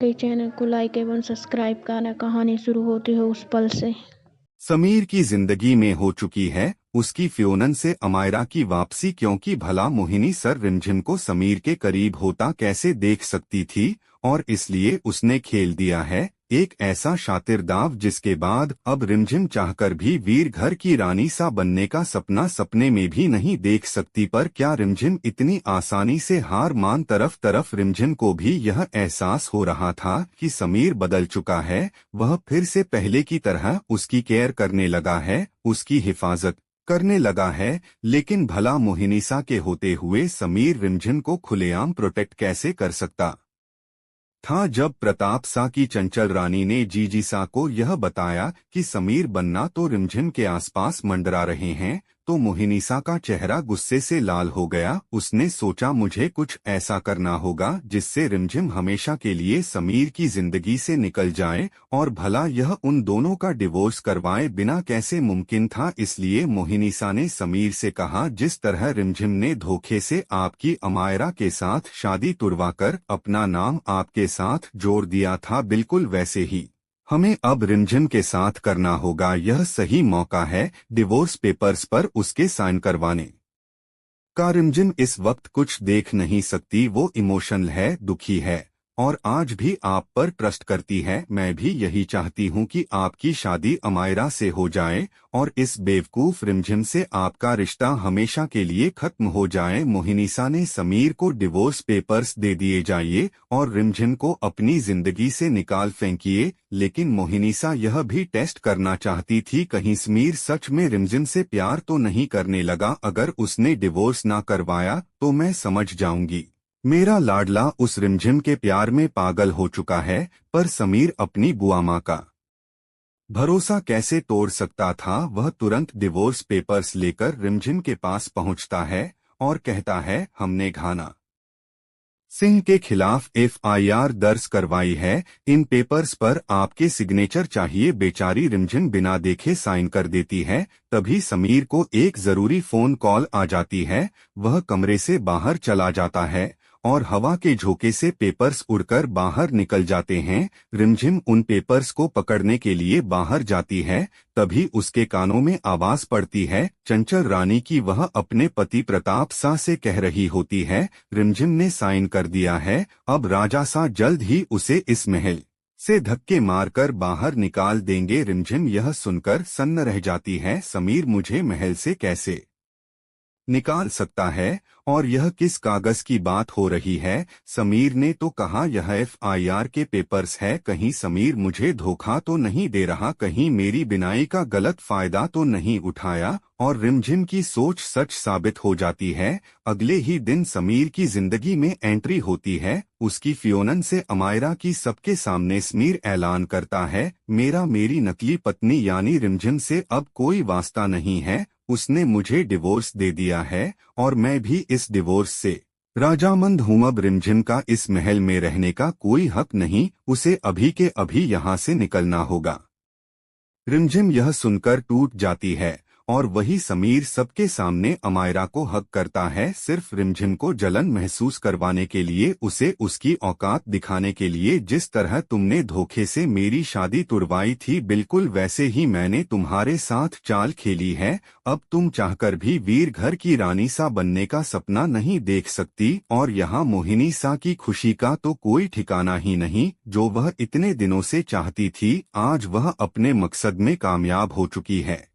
के चैनल को लाइक एवं सब्सक्राइब करना। कहानी शुरू होती है उस पल से। समीर की जिंदगी में हो चुकी है उसकी फ्योनन से अमायरा की वापसी, क्योंकि भला मोहिनी सर रिमझिम को समीर के करीब होता कैसे देख सकती थी, और इसलिए उसने खेल दिया है एक ऐसा शातिर दाव जिसके बाद अब रिमझिम चाहकर भी वीर घर की रानी सा बनने का सपना सपने में भी नहीं देख सकती। पर क्या रिमझिम इतनी आसानी से हार मान? तरफ तरफ रिमझिम को भी यह एहसास हो रहा था कि समीर बदल चुका है। वह फिर से पहले की तरह उसकी केयर करने लगा है, उसकी हिफाजत करने लगा है। लेकिन भला मोहिनीसा के होते हुए समीर रिमझिम को खुलेआम प्रोटेक्ट कैसे कर सकता था? जब प्रताप सा की चंचल रानी ने जीजी सा को यह बताया कि समीर बन्ना तो रिमझिम के आसपास मंडरा रहे हैं, तो मोहिनीसा का चेहरा गुस्से से लाल हो गया। उसने सोचा मुझे कुछ ऐसा करना होगा जिससे रिमझिम हमेशा के लिए समीर की जिंदगी से निकल जाए, और भला यह उन दोनों का डिवोर्स करवाए बिना कैसे मुमकिन था? इसलिए मोहिनीसा ने समीर से कहा, जिस तरह रिमझिम ने धोखे से आपकी अमायरा के साथ शादी तुड़वाकर अपना नाम आपके साथ जोड़ दिया था, बिल्कुल वैसे ही हमें अब रिमझिम के साथ करना होगा। यह सही मौका है डिवोर्स पेपर्स पर उसके साइन करवाने का। रिमझिम इस वक्त कुछ देख नहीं सकती, वो इमोशनल है, दुखी है, और आज भी आप पर ट्रस्ट करती है। मैं भी यही चाहती हूँ कि आपकी शादी अमायरा से हो जाए और इस बेवकूफ रिमझिम से आपका रिश्ता हमेशा के लिए खत्म हो जाए। मोहिनीसा ने समीर को डिवोर्स पेपर्स दे दिए जाइए और रिमझिम को अपनी जिंदगी से निकाल फेंकिए। लेकिन मोहिनीसा यह भी टेस्ट करना चाहती थी, कहीं समीर सच में रिमझिम से प्यार तो नहीं करने लगा। अगर उसने डिवोर्स ना करवाया तो मैं समझ जाऊंगी मेरा लाडला उस रिमझिम के प्यार में पागल हो चुका है। पर समीर अपनी बुआ माँ का भरोसा कैसे तोड़ सकता था? वह तुरंत डिवोर्स पेपर्स लेकर रिमझिम के पास पहुंचता है और कहता है, हमने घाना सिंह के खिलाफ एफआईआर दर्ज करवाई है, इन पेपर्स पर आपके सिग्नेचर चाहिए। बेचारी रिमझिम बिना देखे साइन कर देती है। तभी समीर को एक जरूरी फोन कॉल आ जाती है। वह कमरे से बाहर चला जाता है और हवा के झोंके से पेपर्स उड़कर बाहर निकल जाते हैं। रिमझिम उन पेपर्स को पकड़ने के लिए बाहर जाती है, तभी उसके कानों में आवाज पड़ती है चंचल रानी की। वह अपने पति प्रताप सा से कह रही होती है, रिमझिम ने साइन कर दिया है, अब राजा सा जल्द ही उसे इस महल से धक्के मारकर बाहर निकाल देंगे। रिमझिम यह सुनकर सन्न रह जाती है, समीर मुझे महल से कैसे निकाल सकता है, और यह किस कागज की बात हो रही है? समीर ने तो कहा यह एफआईआर के पेपर्स है। कहीं समीर मुझे धोखा तो नहीं दे रहा, कहीं मेरी बिनाई का गलत फायदा तो नहीं उठाया? और रिमझिम की सोच सच साबित हो जाती है। अगले ही दिन समीर की जिंदगी में एंट्री होती है उसकी फ्योनन से अमायरा की। सबके सामने समीर ऐलान करता है, मेरी नकली पत्नी यानी रिमझिम से अब कोई वास्ता नहीं है। उसने मुझे डिवोर्स दे दिया है और मैं भी इस डिवोर्स से राजामंद हूँ। अब रिमझिम का इस महल में रहने का कोई हक नहीं, उसे अभी के अभी यहाँ से निकलना होगा। रिमझिम यह सुनकर टूट जाती है और वही समीर सबके सामने अमायरा को हक करता है, सिर्फ रिमझिम को जलन महसूस करवाने के लिए, उसे उसकी औकात दिखाने के लिए। जिस तरह तुमने धोखे से मेरी शादी तुड़वाई थी, बिल्कुल वैसे ही मैंने तुम्हारे साथ चाल खेली है। अब तुम चाहकर भी वीर घर की रानी सा बनने का सपना नहीं देख सकती, और यहाँ मोहिनी सा की खुशी का तो कोई ठिकाना ही नहीं। जो वह इतने दिनों से चाहती थी, आज वह अपने मकसद में कामयाब हो चुकी है।